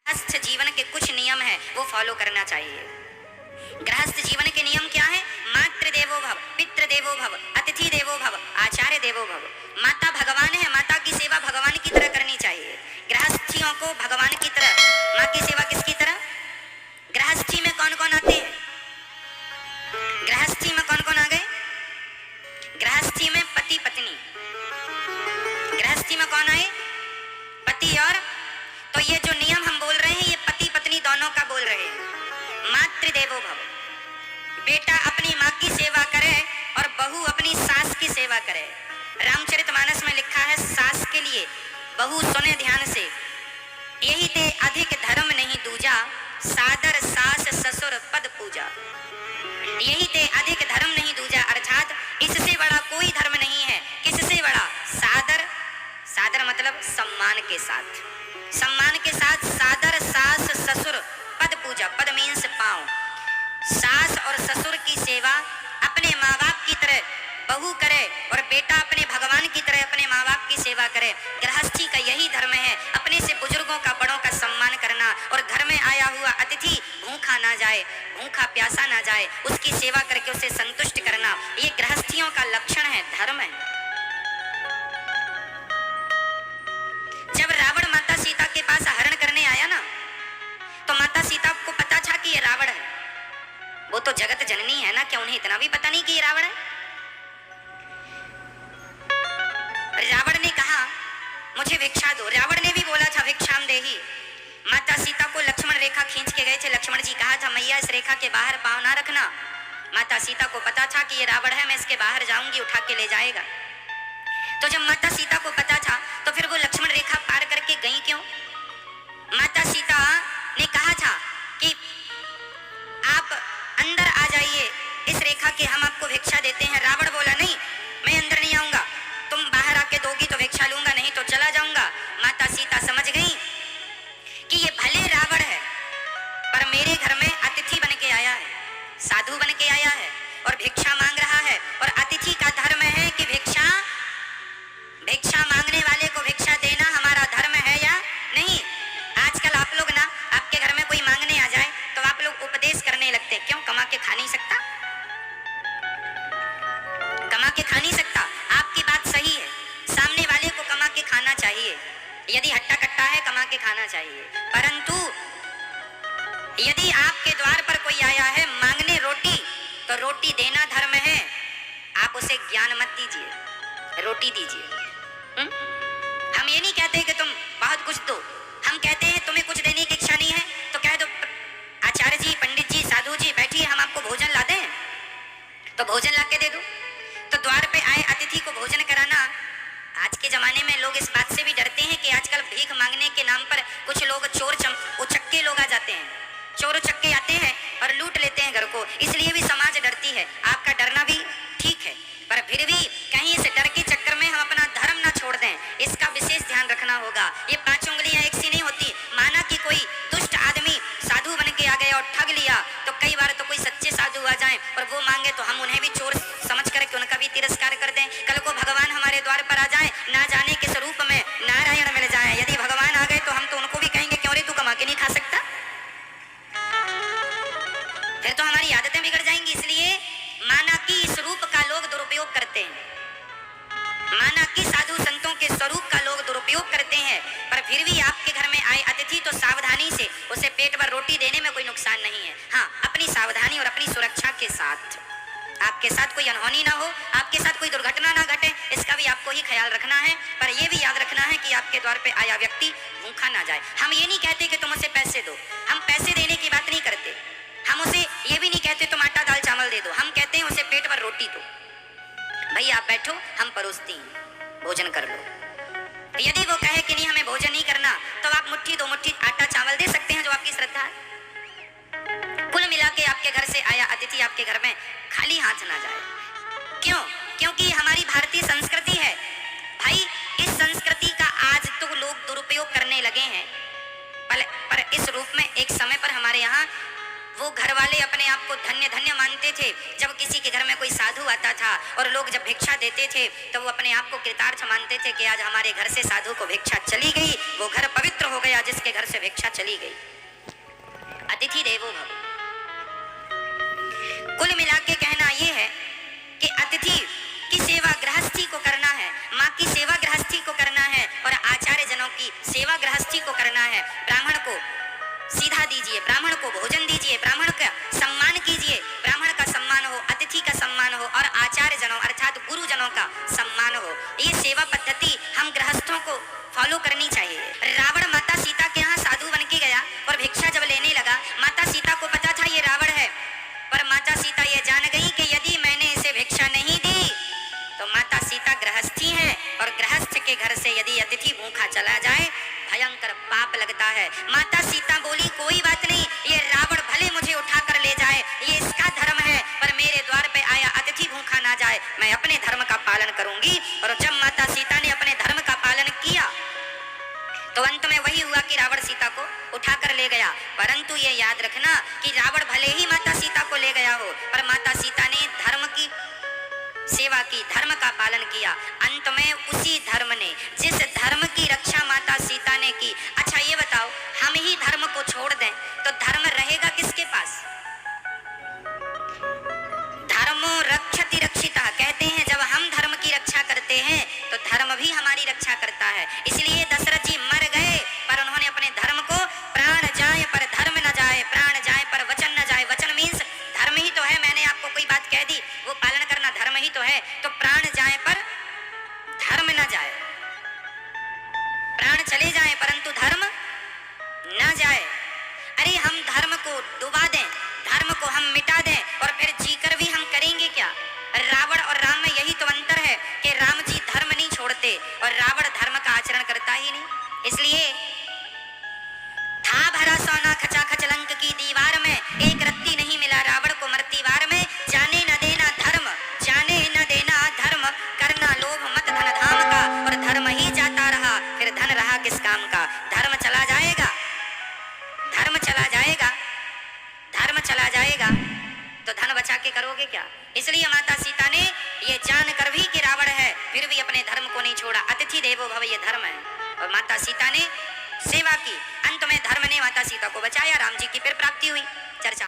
गृहस्थ जीवन के कुछ नियम है वो फॉलो करना चाहिए। गृहस्थ जीवन के नियम क्या है? मातृ देवो भव, पितृ देवो भव, अतिथि देवो भव, आचार्य देवो भव। माता भगवान है, माता की सेवा भगवान की तरह करनी चाहिए। गृहस्थियों को भगवान की तरह, माँ की सेवा किसकी तरह? गृहस्थी में कौन कौन आते हैं? गृहस्थी में कौन कौन आ गए? गृहस्थी में पति पत्नी। गृहस्थी में कौन आए? पति और, तो ये जो नियम हम बोल रहे हैं ये पति पत्नी दोनों का बोल रहे हैं। मातृ देवो भव, बेटा अपनी माँ की सेवा करे और बहू अपनी सास की सेवा करे। रामचरितमानस में लिखा है, सास के लिए बहू सुने ध्यान से, यही ते अधिक धर्म नहीं दूजा, सादर सास ससुर पद पूजा। यही ते अधिक धर्म नहीं दूजा, अर्थात इससे बड़ा कोई धर्म नहीं है। किससे बड़ा? सादर, सादर मतलब सम्मान के साथ, सम्मान के साथ सादर सास ससुर पद पूजा। पद मीन्स पांव। सास और ससुर की सेवा अपने माँ बाप की तरह बहू करे और बेटा अपने भगवान की तरह अपने माँ बाप की सेवा करे। गृहस्थी का यही धर्म है, अपने से बुजुर्गों का, बड़ों का सम्मान करना और घर में आया हुआ अतिथि भूखा ना जाए, भूखा प्यासा ना जाए, उसकी सेवा करके उसे संतुष्ट करना, ये गृहस्थियों का लक्षण है, धर्म है। जब रावण माता सीता के पास हरण करने आया ना, तो माता सीता को पता था कि ये रावण है। वो तो जगत जननी है ना, क्या उन्हें इतना भी पता नहीं कि ये रावण है? रावण ने कहा मुझे भिक्षा दो। रावण ने भी बोला था भिक्षाम देही। माता सीता को लक्ष्मण रेखा खींच के गए थे। लक्ष्मण जी कहा था मैया इस रेखा के बाहर पांव ना रखना। माता सीता को पता था कि ये रावण है, मैं इसके बाहर जाऊंगी, उठा के ले जाएगा। तो जब माता सीता को पता था तो फिर वो लक्ष्मण रेखा पार करके गई क्यों? माता सीता ने कहा था कि आप अंदर आ जाइए इस रेखा के, हम आपको भिक्षा देते हैं। रावण बोला नहीं, मैं अंदर नहीं आऊंगा, तुम बाहर आके दोगी तो भिक्षा लूंगा, नहीं तो चला जाऊंगा। माता सीता समझ गई कि ये भले रावण है पर मेरे घर में अतिथि बन के आया है, साधु बन के आया है और भिक्षा मांग रहा है। और अतिथि का धर्म है कि भिक्षा मांगने वाले को भिक्षा देना हमारा धर्म है या नहीं? आजकल आप लोग ना, आपके घर में कोई मांगने आ जाए तो आप लोग उपदेश करने लगते, क्यों? कमा के खा नहीं सकता, कमा के खा नहीं सकता। आपकी बात सही है, सामने वाले को कमा के खाना चाहिए, यदि हट्टा कट्टा है कमा के खाना चाहिए। परंतु यदि आपके द्वार पर कोई आया है मांगने रोटी, तो रोटी देना धर्म है। आप उसे ज्ञान मत दीजिए, रोटी दीजिए। हम ये नहीं कहते कि तुम बहुत कुछ दो, हम कहते हैं तुम्हें कुछ देने की इच्छा नहीं है तो कह दो आचार्य जी, पंडित जी, साधु जी बैठिए, हम आपको भोजन ला दें, तो भोजन ला के दे दो। तो द्वार पे आए अतिथि को भोजन कराना, आज के जमाने में लोग इस बात से भी डरते हैं कि आजकल भीख मांगने के नाम पर कुछ लोग चोर उचक्के लोग आ जाते हैं, चोर उचक्के आते हैं और लूट लेते हैं घर को, इसलिए भी समाज डरती है। आपका डरना भी ठीक है, पर फिर भी कहीं इस डर के चक्कर में हम अपना धर्म ना छोड़ दें, इसका विशेष ध्यान रखना होगा। ये 5 उंगलियां एक सी नहीं होती। माना कि कोई दुष्ट आदमी साधु बन के आ गया और ठग लिया, तो कई बार तो कोई सच्चे साधु आ जाएं और वो मांगे तो हम उन्हें भी चोर समझ करके उनका भी तिरस्कार कर दें। कल को भगवान हमारे द्वार पर आ जाए, ना जाने किस रूप में नारायण मिल जाए, यदि भगवान आ गए तो हम तो उनको भी कहेंगे क्यों रे तू कमा के नहीं खा सकता? फिर तो हमारी आदतें बिगड़ जाएंगी। इसलिए माना कि इस रूप का लोग दुरुपयोग करते हैं, माना कि साधु संतों के स्वरूप का लोग दुरुपयोग करते हैं, पर फिर भी आपके घर में आए अतिथि तो सावधानी से उसे पेट भर रोटी देने में कोई नुकसान नहीं है। हाँ, अपनी सावधानी और अपनी सुरक्षा के साथ, आपके साथ कोई अनहोनी ना हो, आपके साथ कोई दुर्घटना ना घटे, इसका भी आपको ही ख्याल रखना है। पर यह भी याद रखना है कि आपके द्वार पे आया व्यक्ति भूखा ना जाए। हम ये नहीं कहते कि तुम उसे पैसे दो, हम पैसे देने की बात नहीं करते। हम उसे ये भी नहीं कहते तुम आटा दाल चावल दे दो, हम कहते हैं उसे पेट भर रोटी दो। भाई आप बैठो, हम परोसती हैं, भोजन कर लो। यदि वो कहे कि नहीं हमें भोजन नहीं करना, तो आप मुट्ठी 2 मुट्ठी आटा चावल दे सकते हैं, जो आपकी श्रद्धा है। कुल मिला के आपके घर से आया अतिथि आपके घर में खाली हाथ ना जाए। क्यों? क्योंकि हमारी भारतीय संस्कृति है। भाई इस संस्कृति का आज तो लोग दुरुपयोग करने लगे हैं, पर इस रूप में एक समय पर हमारे यहाँ वो घर वाले अपने आप को धन्य धन्य मानते थे। जब किसी के घर में कोई साधु आता था और लोग जब भिक्षा देते थे तो वो अपने आप को कृतार्थ मानते थे कि आज हमारे घर से साधु को भिक्षा चली गई, वो घर पवित्र हो गया जिसके घर से भिक्षा चली गई। अतिथि देवो भव। कुल मिला के कहना ये है कि अतिथि की सेवा गृहस्थी को करना है, माँ की सेवा गृहस्थी को करना है और आचार्य जनों की सेवा गृहस्थी को करना है। ब्राह्मण को सीधा दीजिए, ब्राह्मण को भोजन दीजिए, ब्राह्मण का सम्मान कीजिए, ब्राह्मण का सम्मान हो, अतिथि का सम्मान हो और आचार्य जनों अर्थात गुरुजनों का सम्मान हो। ये सेवा पद्धति हम गृहस्थों को फॉलो करनी चाहिए। रावण माता सीता के यहाँ साधु बन के गया और भिक्षा जब लेने लगा, माता सीता को पता था ये रावण है, पर माता सीता ये जान गई कि यदि मैंने इसे भिक्षा नहीं दी तो माता सीता गृहस्थी है और गृहस्थ के घर से यदि अतिथि भूखा चला जाए भयंकर पाप लगता है। माता सीता बोली कोई बात नहीं, ये रावण भले मुझे उठाकर ले जाए, ये इसका धर्म है, पर मेरे द्वार पे आया अतिथि भूखा ना जाए, मैं अपने धर्म का पालन करूंगी। और जब माता सीता ने अपने धर्म का पालन किया तो अंत में वही हुआ कि रावण सीता को उठाकर ले गया। परंतु ये याद रखना कि रावण भले ही माता सीता को ले गया हो, पर माता सीता ने धर्म की सेवा की, धर्म का पालन किया। अंत में उसी धर्म ने, जिस धर्म की रक्षा माता सीता ने की, अच्छा ये बताओ हम ही धर्म को छोड़ दें तो धर्म रहेगा किसके पास? धर्मो रक्षति रक्षिता, कहते हैं जब हम धर्म की रक्षा करते हैं तो धर्म भी हमारी रक्षा करता है। इसलिए दशरथ जी मर गए पर उन्होंने अपने धर्म को, प्राण जाए पर धर्म न जाए, प्राण जाए पर वचन न जाए। वचन मीन्स धर्म ही तो है, मैंने आपको कोई बात कह दी वो पालन करना धर्म ही तो है। तो प्राण जाए पर धर्म न जाए, प्राण चले जाए परंतु धर्म न जाए। अरे हम धर्म को डुबा दें, धर्म को हम मिटा दें और फिर जीकर भी हम करेंगे क्या? रावण और राम में यही तो अंतर है कि राम जी धर्म नहीं छोड़ते और रावण धर्म का आचरण करता ही नहीं। इसलिए था भरा सोना खचाखच लंक की दीवार में, एक रत्ती नहीं मिला रावण को मरती वार में। जाने न देना धर्म, जाने न देना धर्म, करना लोभ मत धन धाम का, और धर्म ही जाता रहा फिर धन रहा किस काम का? धर्म चला जाएगा, धर्म चला जाएगा, धर्म चला जाएगा तो धन बचा के करोगे क्या? इसलिए माता सीता ने ये जानकर भी कि रावण है फिर भी अपने धर्म को नहीं छोड़ा। अतिथि देवो भव ये धर्म है और माता सीता ने सेवा की। अंत में धर्म ने माता सीता को बचाया, राम जी की फिर प्राप्ति हुई। चर्चा